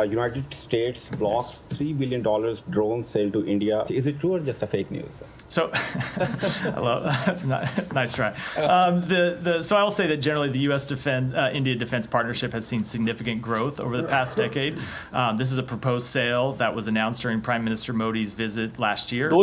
United States blocks $3 billion drone sale to India. Is it true or just a fake news? So, hello, nice try. So I'll say that generally the U.S. India defense partnership has seen significant growth over the past decade. This is a proposed sale that was announced during Prime Minister Modi's visit last year. 2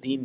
$3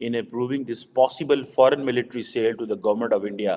in approving this possible foreign military sale to the government of India.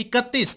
31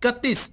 31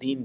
$3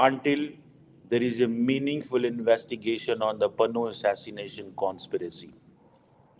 until there is a meaningful investigation on the Pannu assassination conspiracy।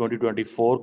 2024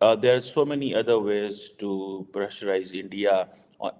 there are so many other ways to pressurize India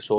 so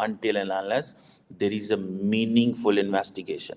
until and unless there is a meaningful investigation।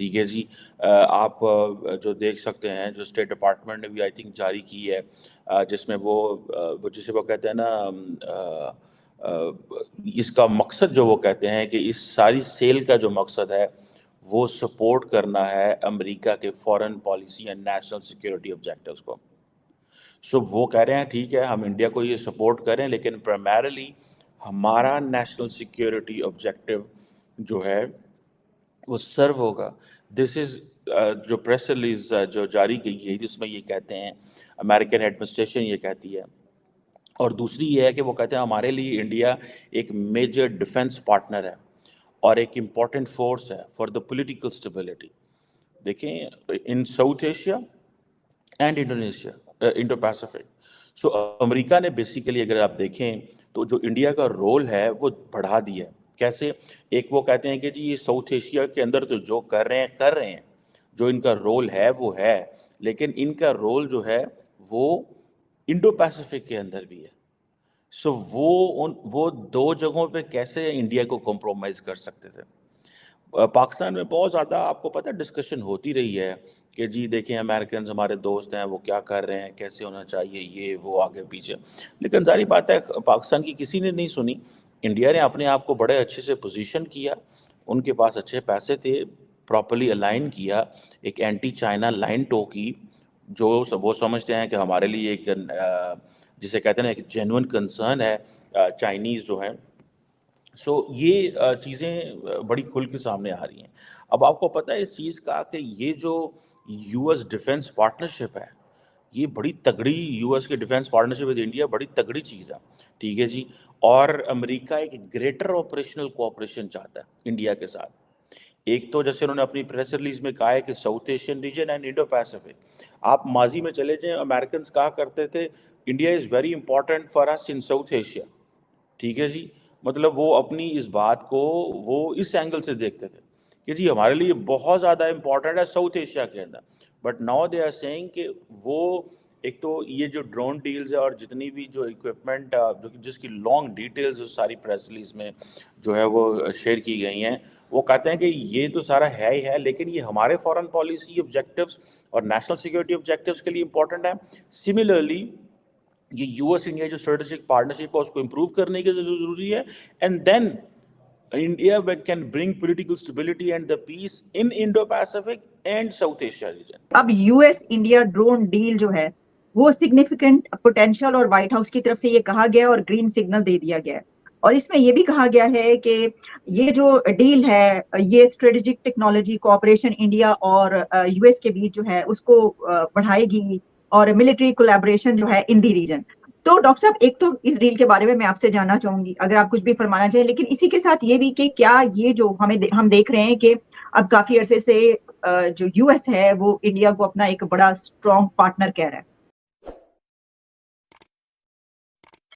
ٹھیک ہے جی. آپ جو دیکھ سکتے ہیں جو state department نے بھی آئی تھنک جاری کی ہے, جس میں وہ جسے وہ کہتے ہیں نا, اس کا مقصد جو وہ کہتے ہیں کہ اس ساری سیل کا جو مقصد ہے وہ سپورٹ کرنا ہے امریکہ کے foreign policy and national security objectives کو. سو وہ کہہ رہے ہیں ٹھیک ہے ہم انڈیا کو یہ سپورٹ کریں, لیکن پرائمرلی ہمارا نیشنل سیکیورٹی آبجیکٹیو جو ہے وہ سرو ہوگا. دس از جو پریس ریلیز جو جاری کی ہے جس میں یہ کہتے ہیں, امریکن ایڈمنسٹریشن یہ کہتی ہے, اور دوسری یہ ہے کہ وہ کہتے ہیں ہمارے لیے انڈیا ایک میجر ڈیفنس پارٹنر ہے اور ایک امپورٹنٹ فورس ہے فار دا پولیٹیکل اسٹیبلٹی. دیکھیں in South Asia and Indonesia, Indo Pacific. So امریکہ نے بیسیکلی اگر آپ دیکھیں تو جو انڈیا کا رول ہے وہ بڑھا دیا ہے. کیسے؟ ایک وہ کہتے ہیں کہ جی یہ ساؤتھ ایشیا کے اندر تو جو کر رہے ہیں, جو ان کا رول ہے وہ ہے, لیکن ان کا رول جو ہے وہ انڈو پیسفک کے اندر بھی ہے. سو وہ دو جگہوں پہ کیسے انڈیا کو کمپرومائز کر سکتے تھے؟ پاکستان میں بہت زیادہ آپ کو پتہ ڈسکشن ہوتی رہی ہے کہ جی دیکھیں امریکنز ہمارے دوست ہیں, وہ کیا کر رہے ہیں, کیسے ہونا چاہیے, یہ وہ آگے پیچھے. لیکن ظاہری بات ہے پاکستان کی کسی نے نہیں سنی. انڈیا نے اپنے آپ کو بڑے اچھے سے پوزیشن کیا, ان کے پاس اچھے پیسے تھے, پراپرلی الائن کیا, ایک اینٹی چائنا لائن ٹو کی, جو وہ سمجھتے ہیں کہ ہمارے لیے ایک جسے کہتے ہیں ایک جینوئن کنسرن ہے چائنیز جو ہیں. سو یہ چیزیں بڑی کھل کے سامنے آ رہی ہیں. اب آپ کو پتہ ہے اس چیز کا کہ یہ جو یو ایس ڈیفنس پارٹنرشپ ہے یہ بڑی تگڑی, یو ایس کے ڈیفنس پارٹنرشپ ود انڈیا بڑی تگڑی چیز ہے, ٹھیک ہے جی. اور امریکہ ایک گریٹر آپریشنل کوآپریشن چاہتا ہے انڈیا کے ساتھ. ایک تو جیسے انہوں نے اپنی پریس ریلیز میں کہا ہے کہ South Asian region and Indo Pacific. آپ ماضی میں چلے جائیں, امریکنز کہا کرتے تھے India is very important for us in South Asia, ٹھیک ہے جی. مطلب وہ اپنی اس بات کو وہ اس اینگل سے دیکھتے تھے کہ جی ہمارے لیے بہت زیادہ امپورٹنٹ ہے ساؤتھ ایشیا کے اندر. But now they are seeing کہ وہ ایک تو یہ جو ڈرون ڈیلز ہے اور جتنی بھی جو اکوپمنٹ جس کی لانگ ڈیٹیلز ساری پریس ریلیز میں جو ہے وہ شیئر کی گئی ہیں, وہ کہتے ہیں کہ یہ تو سارا ہے ہی ہے, لیکن یہ ہمارے فارن پالیسی آبجیکٹیوز اور نیشنل سیکورٹی آبجیکٹیوز کے لیے امپورٹنٹ ہے. سملرلی یہ یو ایس انڈیا جو اسٹریٹجک پارٹنرشپ ہے اس کو امپروو کرنے کی ضروری ہے. And then India can bring political stability and the peace in Indo-Pacific and South Asia region. اب U S India drone deal جو ہے وہ سگنیفیکنٹ پوٹینشیل اور وائٹ ہاؤس کی طرف سے یہ کہا گیا اور گرین سگنل دے دیا گیا ہے. اور اس میں یہ بھی کہا گیا ہے کہ یہ جو ڈیل ہے یہ اسٹریٹجک ٹیکنالوجی کوآپریشن انڈیا اور یو ایس کے بیچ جو ہے اس کو بڑھائے گی اور ملٹری کولیبریشن جو ہے ان دی ریجن. تو ڈاکٹر صاحب ایک تو اس ڈیل کے بارے میں آپ سے جاننا چاہوں گی اگر آپ کچھ بھی فرمانا چاہیں, لیکن اسی کے ساتھ یہ بھی کہ کیا یہ جو ہم دیکھ رہے ہیں کہ اب کافی عرصے سے جو یو ایس ہے وہ انڈیا کو اپنا ایک بڑا اسٹرانگ پارٹنر کہہ رہا ہے,